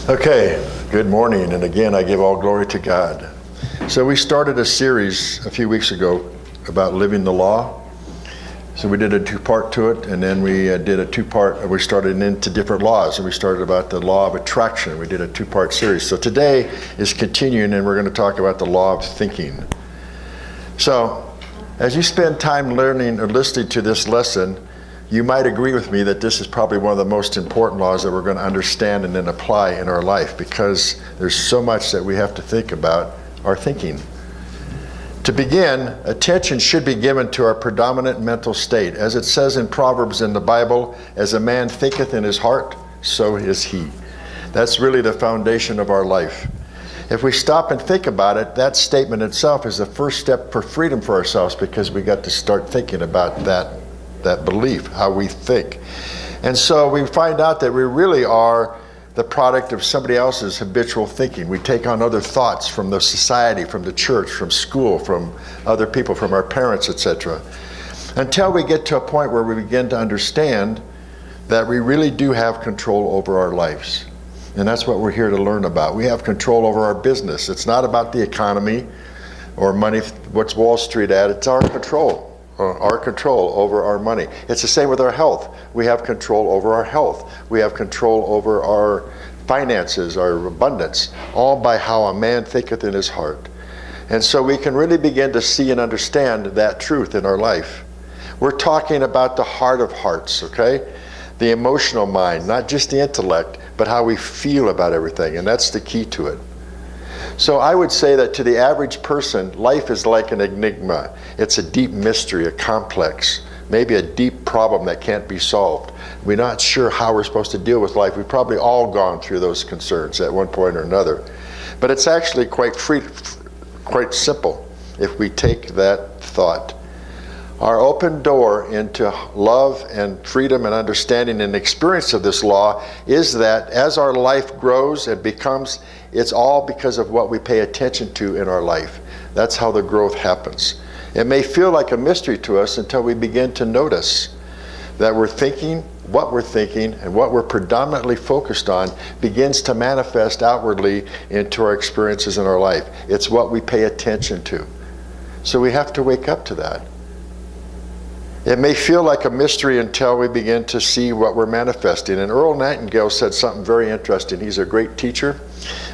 Okay, good morning, and again I give all glory to God. So we started a series a few weeks ago about living the law. So we did a two-part to it, and then we did a two-part, we started into different laws, and we started about the law of attraction. We did a two-part series. So today is continuing, and we're going to talk about the law of thinking. So as you spend time learning or listening to this lesson, you might agree with me that this is probably one of the most important laws that we're going to understand and then apply in our life, because there's so much that we have to think about our thinking. To begin, attention should be given to our predominant mental state. As it says in Proverbs in the Bible, as a man thinketh in his heart, so is he. That's really the foundation of our life. If we stop and think about it, that statement itself is the first step for freedom for ourselves, because we got to start thinking about that belief, how we think. And so we find out that we really are the product of somebody else's habitual thinking. We take on other thoughts from the society, from the church, from school, from other people, from our parents, etc. Until we get to a point where we begin to understand that we really do have control over our lives. And that's what we're here to learn about. We have control over our business. It's not about the economy or money, what's Wall Street at, it's our control. Our control over our money. It's the same with our health. We have control over our health. We have control over our finances, our abundance, all by how a man thinketh in his heart. And so we can really begin to see and understand that truth in our life. We're talking about the heart of hearts, okay? The emotional mind, not just the intellect, but how we feel about everything, and that's the key to it. So I would say that to the average person, life is like an enigma. It's a deep mystery, a complex, maybe a deep problem that can't be solved. We're not sure how we're supposed to deal with life. We've probably all gone through those concerns at one point or another. But it's actually quite simple if we take that thought. Our open door into love and freedom and understanding and experience of this law is that as our life grows and becomes, it's all because of what we pay attention to in our life. That's how the growth happens. It may feel like a mystery to us until we begin to notice that we're thinking, what we're thinking, and what we're predominantly focused on begins to manifest outwardly into our experiences in our life. It's what we pay attention to. So we have to wake up to that. It may feel like a mystery until we begin to see what we're manifesting. And Earl Nightingale said something very interesting. He's a great teacher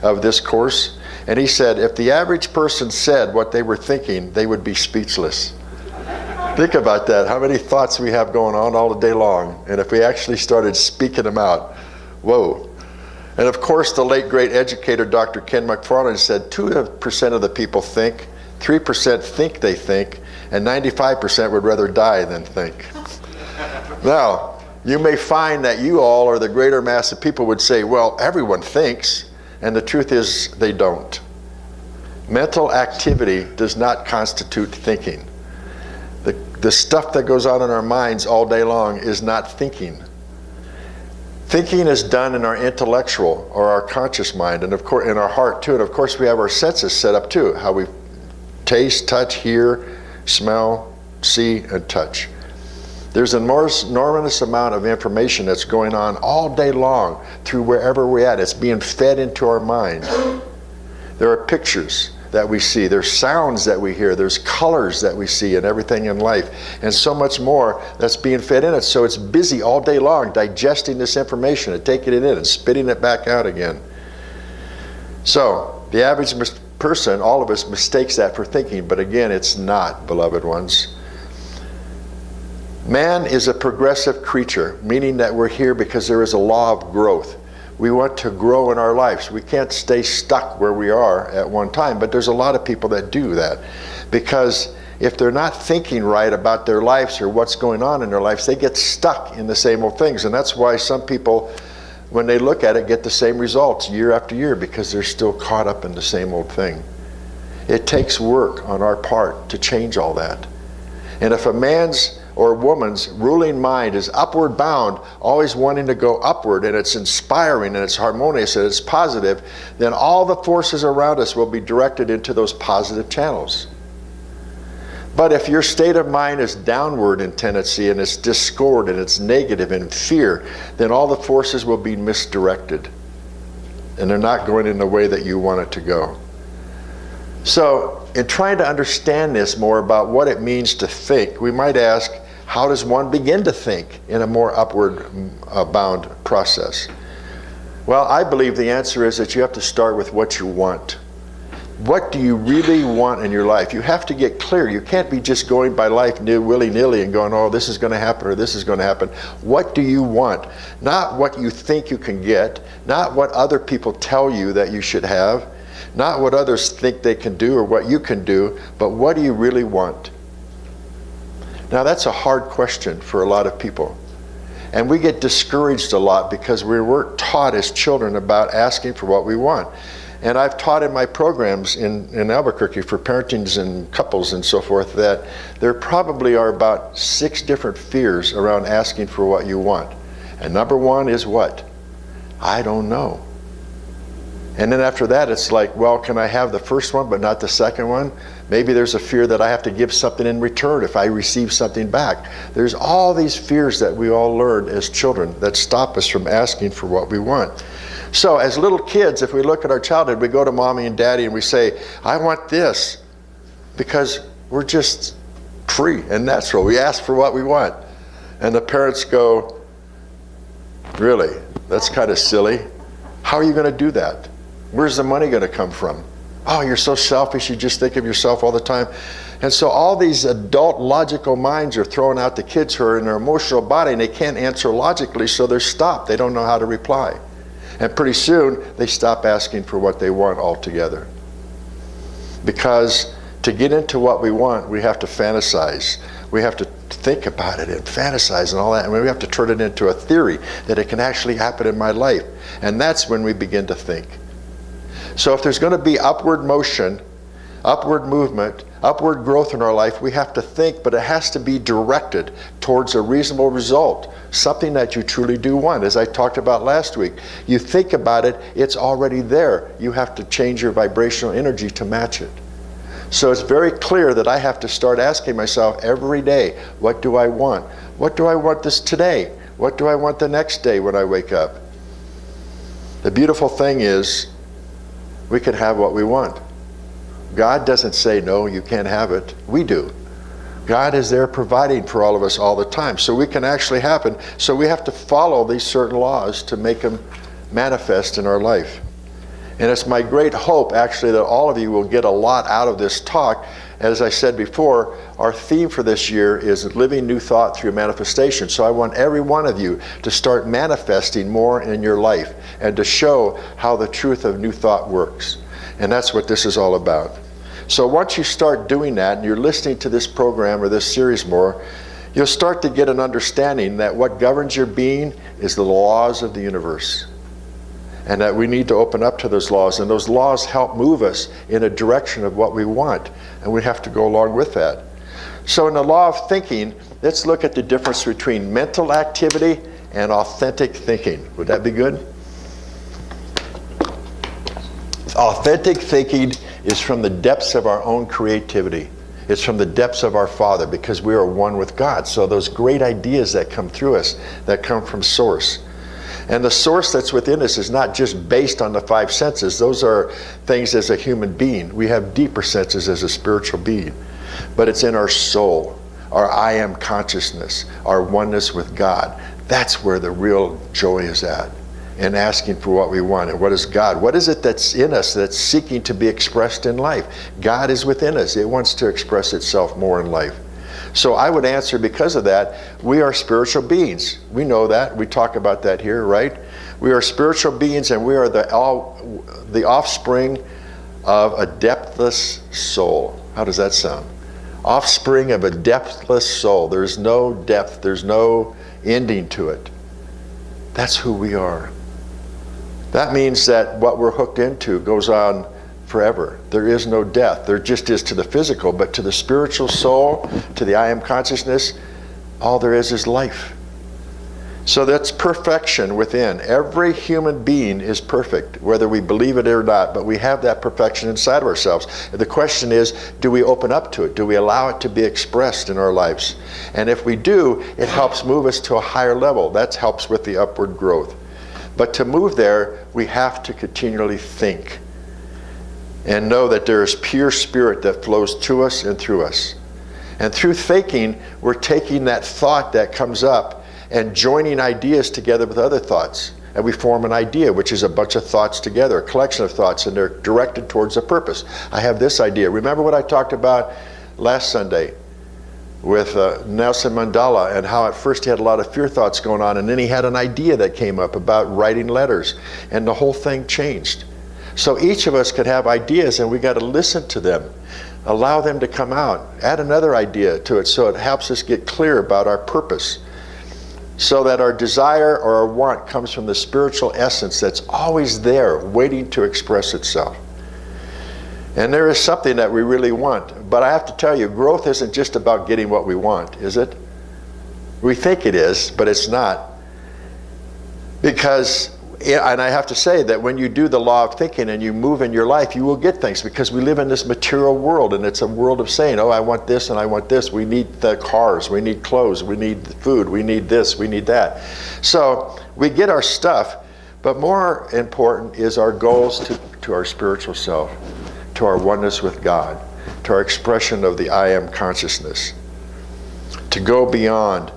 of this course. And he said, if the average person said what they were thinking, they would be speechless. Think about that, how many thoughts we have going on all the day long. And if we actually started speaking them out, whoa. And of course, the late great educator, Dr. Ken McFarland, said 2% of the people think, 3% think they think, and 95% would rather die than think. Now, you may find that you all, or the greater mass of people, would say, well, everyone thinks, and the truth is they don't. Mental activity does not constitute thinking. The stuff that goes on in our minds all day long is not thinking. Thinking is done in our intellectual or our conscious mind, and of course in our heart too, and of course we have our senses set up too, how we taste, touch, hear, smell, see, and touch. There's an enormous amount of information that's going on all day long through wherever we're at. It's being fed into our mind. There are pictures that we see, there's sounds that we hear, there's colors that we see and everything in life, and so much more that's being fed in it. So it's busy all day long digesting this information and taking it in and spitting it back out again. So the average person, all of us, mistakes that for thinking, but again, it's not, beloved ones. Man is a progressive creature, meaning that we're here because there is a law of growth. We want to grow in our lives. We can't stay stuck where we are at one time, but there's a lot of people that do that, because if they're not thinking right about their lives or what's going on in their lives, they get stuck in the same old things. And that's why some people, when they look at it, get the same results year after year, because they're still caught up in the same old thing. It takes work on our part to change all that. And if a man's or a woman's ruling mind is upward bound, always wanting to go upward, and it's inspiring and it's harmonious and it's positive, then all the forces around us will be directed into those positive channels. But if your state of mind is downward in tendency and it's discord and it's negative and fear, then all the forces will be misdirected. and they're not going in the way that you want it to go. So in trying to understand this more about what it means to think, we might ask, how does one begin to think in a more upward bound process? Well, I believe the answer is that you have to start with what you want. What do you really want in your life? You have to get clear. You can't be just going by life willy-nilly and going, oh, this is going to happen or this is going to happen. What do you want? Not what you think you can get, not what other people tell you that you should have, not what others think they can do or what you can do, but what do you really want? Now that's a hard question for a lot of people. And we get discouraged a lot because we weren't taught as children about asking for what we want. And I've taught in my programs in Albuquerque for parentings and couples and so forth that there probably are about 6 different fears around asking for what you want. And number 1 is what? I don't know. And then after that, it's like, well, can I have the first one but not the second one? Maybe there's a fear that I have to give something in return if I receive something back. There's all these fears that we all learned as children that stop us from asking for what we want. So as little kids, if we look at our childhood, we go to mommy and daddy and we say, I want this, because we're just free and natural. We ask for what we want. And the parents go, really? That's kind of silly. How are you going to do that? Where's the money going to come from? Oh, you're so selfish, you just think of yourself all the time. And so all these adult logical minds are thrown out to kids who are in their emotional body and they can't answer logically, so they're stopped. They don't know how to reply. And pretty soon, they stop asking for what they want altogether. Because to get into what we want, we have to fantasize. We have to think about it and fantasize and all that. And we have to turn it into a theory that it can actually happen in my life. And that's when we begin to think. So if there's going to be upward motion, upward movement, upward growth in our life, we have to think, but it has to be directed towards a reasonable result, something that you truly do want. As I talked about last week, you think about it, it's already there. You have to change your vibrational energy to match it. So it's very clear that I have to start asking myself every day, what do I want? What do I want this today? What do I want the next day when I wake up? The beautiful thing is, we can have what we want. God doesn't say, no, you can't have it. We do. God is there providing for all of us all the time. So we can actually happen. So we have to follow these certain laws to make them manifest in our life. And it's my great hope, actually, that all of you will get a lot out of this talk. As I said before, our theme for this year is living new thought through manifestation. So I want every one of you to start manifesting more in your life and to show how the truth of new thought works. And that's what this is all about. So once you start doing that and you're listening to this program or this series more, you'll start to get an understanding that what governs your being is the laws of the universe. And that we need to open up to those laws. And those laws help move us in a direction of what we want. And we have to go along with that. So in the law of thinking, let's look at the difference between mental activity and authentic thinking. Would that be good? Authentic thinking is from the depths of our own creativity. It's from the depths of our Father, because we are one with God. So those great ideas that come through us, that come from Source. And the source that's within us is not just based on the 5 senses. Those are things as a human being. We have deeper senses as a spiritual being. But it's in our soul, our I am consciousness, our oneness with God. That's where the real joy is at, in asking for what we want. And what is God? What is it that's in us that's seeking to be expressed in life? God is within us. It wants to express itself more in life. So I would answer, because of that, we are spiritual beings. We know that. We talk about that here, right? We are spiritual beings, and we are the offspring of a depthless soul. How does that sound? Offspring of a depthless soul. There's no depth. There's no ending to it. That's who we are. That means that what we're hooked into goes on forever. There is no death. There just is to the physical, but to the spiritual soul, to the I am consciousness, all there is life. So that's perfection within. Every human being is perfect, whether we believe it or not, but we have that perfection inside of ourselves. The question is, do we open up to it? Do we allow it to be expressed in our lives? And if we do, it helps move us to a higher level. That helps with the upward growth. But to move there, we have to continually think and know that there is pure spirit that flows to us and through us. And through thinking, we're taking that thought that comes up and joining ideas together with other thoughts. And we form an idea, which is a bunch of thoughts together, a collection of thoughts, and they're directed towards a purpose. I have this idea. Remember what I talked about last Sunday with Nelson Mandela, and how at first he had a lot of fear thoughts going on, and then he had an idea that came up about writing letters, and the whole thing changed. So each of us could have ideas, and we got to listen to them, allow them to come out, add another idea to it, so it helps us get clear about our purpose, so that our desire or our want comes from the spiritual essence that's always there, waiting to express itself. And there is something that we really want. But I have to tell you, growth isn't just about getting what we want, is it? We think it is, but it's not. Because, and I have to say that when you do the law of thinking and you move in your life, you will get things, because we live in this material world, and it's a world of saying, oh, I want this and I want this. We need the cars, we need clothes, we need food, we need this, we need that. So we get our stuff, but more important is our goals to our spiritual self, to our oneness with God, to our expression of the I am consciousness, to go beyond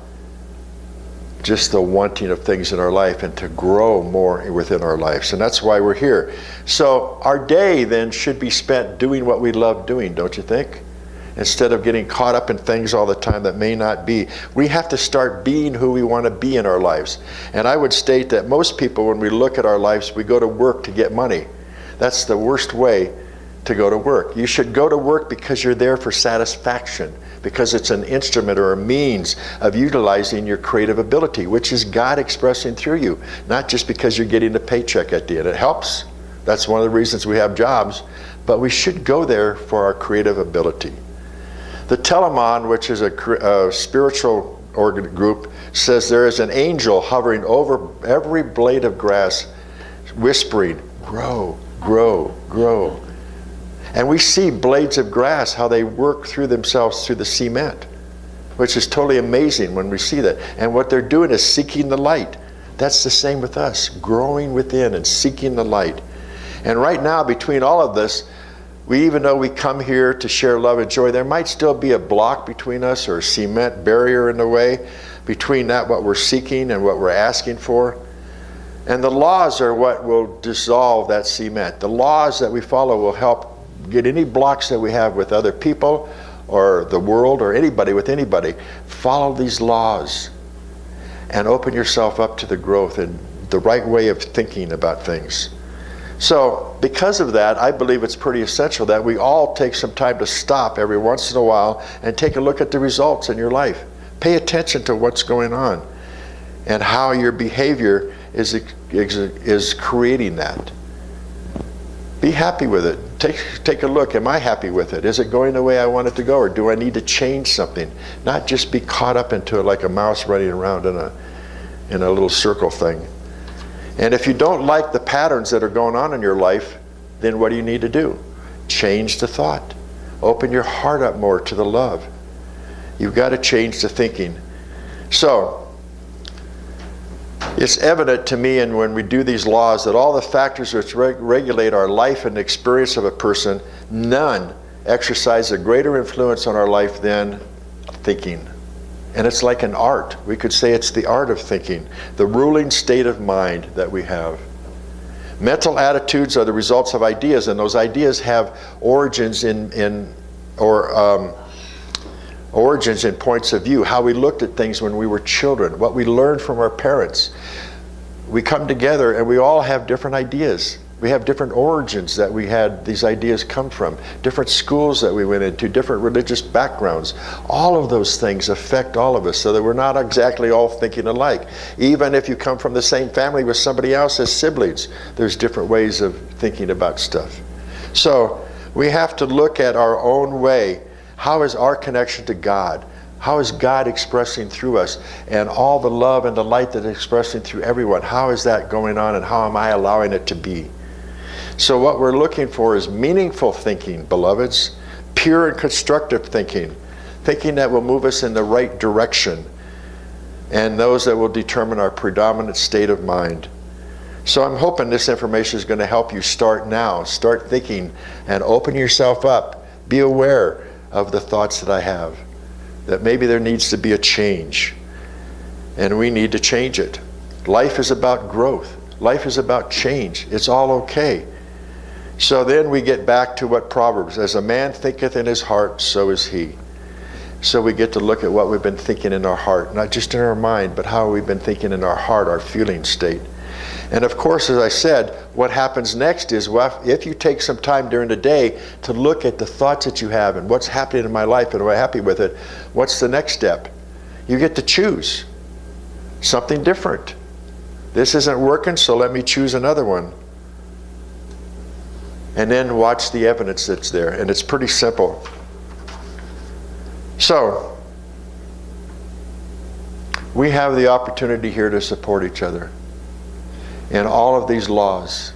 just the wanting of things in our life and to grow more within our lives. And that's why we're here. So our day then should be spent doing what we love doing, don't you think? Instead of getting caught up in things all the time that may not be. We have to start being who we want to be in our lives. And I would state that most people, when we look at our lives, we go to work to get money. That's the worst way to go to work. You should go to work because you're there for satisfaction, because it's an instrument or a means of utilizing your creative ability, which is God expressing through you, not just because you're getting a paycheck at the end. It helps. That's one of the reasons we have jobs, but we should go there for our creative ability. The Telemon, which is a spiritual organ group, says there is an angel hovering over every blade of grass, whispering, grow, grow, grow. And we see blades of grass, how they work through themselves through the cement, which is totally amazing when we see that. And what they're doing is seeking the light. That's the same with us, growing within and seeking the light. And right now, between all of this, even though we come here to share love and joy, there might still be a block between us, or a cement barrier in the way between that, what we're seeking and what we're asking for. And the laws are what will dissolve that cement. The laws that we follow will help get any blocks that we have with other people or the world or anybody with anybody. Follow these laws and open yourself up to the growth and the right way of thinking about things. So because of that, I believe it's pretty essential that we all take some time to stop every once in a while and take a look at the results in your life. Pay attention to what's going on and how your behavior is creating that. Be happy with it. Take a look. Am I happy with it? Is it going the way I want it to go, or do I need to change something? Not just be caught up into it like a mouse running around in a little circle thing. And if you don't like the patterns that are going on in your life, then what do you need to do? Change the thought. Open your heart up more to the love. You've got to change the thinking. So it's evident to me, and when we do these laws, that all the factors which regulate our life and experience of a person, none exercise a greater influence on our life than thinking. And it's like an art. We could say it's the art of thinking, the ruling state of mind that we have. Mental attitudes are the results of ideas, and those ideas have origins in points of view, how we looked at things when we were children, what we learned from our parents. We come together and we all have different ideas. We have different origins that we had these ideas come from, different schools that we went into, different religious backgrounds. All of those things affect all of us, so that we're not exactly all thinking alike. Even if you come from the same family with somebody else as siblings, there's different ways of thinking about stuff. So we have to look at our own way. How is our connection to God? How is God expressing through us? And all the love and the light that is expressing through everyone, how is that going on, and how am I allowing it to be? So what we're looking for is meaningful thinking, beloveds, pure and constructive thinking, thinking that will move us in the right direction, and those that will determine our predominant state of mind. So I'm hoping this information is going to help you start now. Start thinking and open yourself up. Be aware of the thoughts that I have. That maybe there needs to be a change. And we need to change it. Life is about growth. Life is about change. It's all okay. So then we get back to what Proverbs, as a man thinketh in his heart, so is he. So we get to look at what we've been thinking in our heart, not just in our mind, but how we've been thinking in our heart, our feeling state. And of course, as I said, what happens next is, well, if you take some time during the day to look at the thoughts that you have and what's happening in my life and am I happy with it, what's the next step? You get to choose something different. This isn't working, so let me choose another one. And then watch the evidence that's there. And it's pretty simple. So, we have the opportunity here to support each other in all of these laws,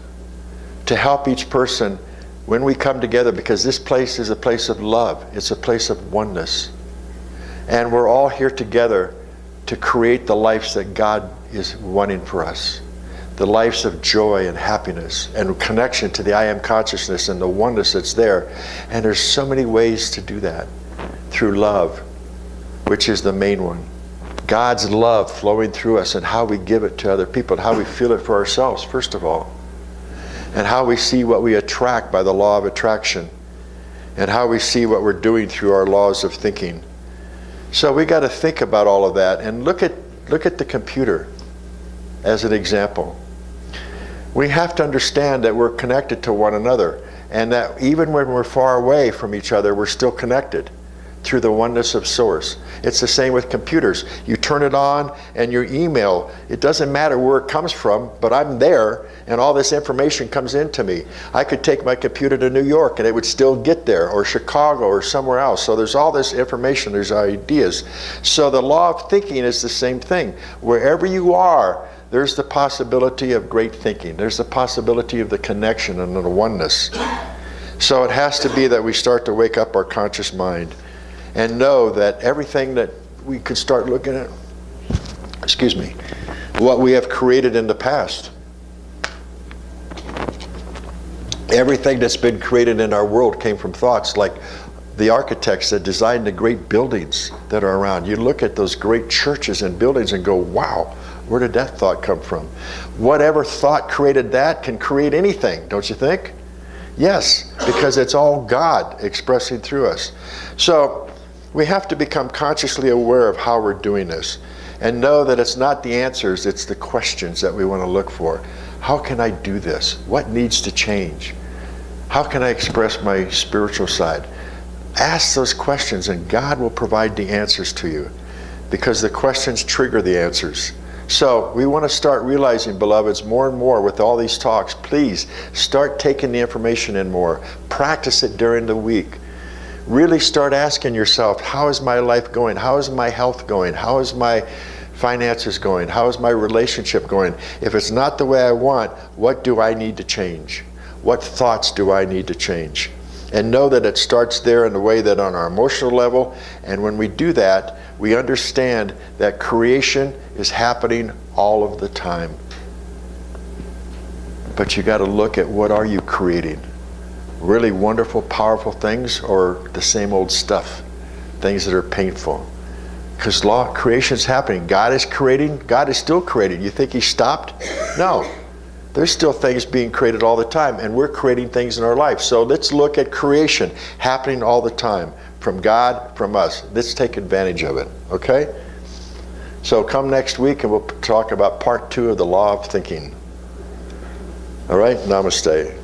to help each person when we come together, because this place is a place of love. It's a place of oneness. And we're all here together to create the lives that God is wanting for us. The lives of joy and happiness and connection to the I Am consciousness and the oneness that's there. And there's so many ways to do that. Through love, which is the main one. God's love flowing through us and how we give it to other people and how we feel it for ourselves, first of all. And how we see what we attract by the law of attraction. And how we see what we're doing through our laws of thinking. So we got to think about all of that and look at the computer as an example. We have to understand that we're connected to one another, and that even when we're far away from each other, we're still connected through the oneness of source. It's the same with computers. You turn it on and your email, it doesn't matter where it comes from, but I'm there and all this information comes into me. I could take my computer to New York and it would still get there, or Chicago or somewhere else. So there's all this information, there's ideas. So the law of thinking is the same thing. Wherever you are, there's the possibility of great thinking. There's the possibility of the connection and the oneness. So it has to be that we start to wake up our conscious mind and know that everything that we could start looking at, what we have created in the past. Everything that's been created in our world came from thoughts, like the architects that designed the great buildings that are around. You look at those great churches and buildings and go, wow, where did that thought come from? Whatever thought created that can create anything, don't you think? Yes, because it's all God expressing through us. So we have to become consciously aware of how we're doing this and know that it's not the answers, it's the questions that we want to look for. How can I do this? What needs to change? How can I express my spiritual side? Ask those questions and God will provide the answers to you, because the questions trigger the answers. So we want to start realizing, beloveds, more and more with all these talks, please start taking the information in more. Practice it during the week. Really start asking yourself, how is my life going? How is my health going? How is my finances going? How is my relationship going? If it's not the way I want, what do I need to change? What thoughts do I need to change? And know that it starts there in the way that on our emotional level, and when we do that, we understand that creation is happening all of the time. But you got to look at, what are you creating? Really wonderful, powerful things, or the same old stuff, things that are painful? Because creation's happening. God is creating. God is still creating. You think He stopped? No. There's still things being created all the time, and we're creating things in our life. So let's look at creation happening all the time, from God, from us. Let's take advantage of it, okay? So come next week and we'll talk about part 2 of the law of thinking. All right, namaste.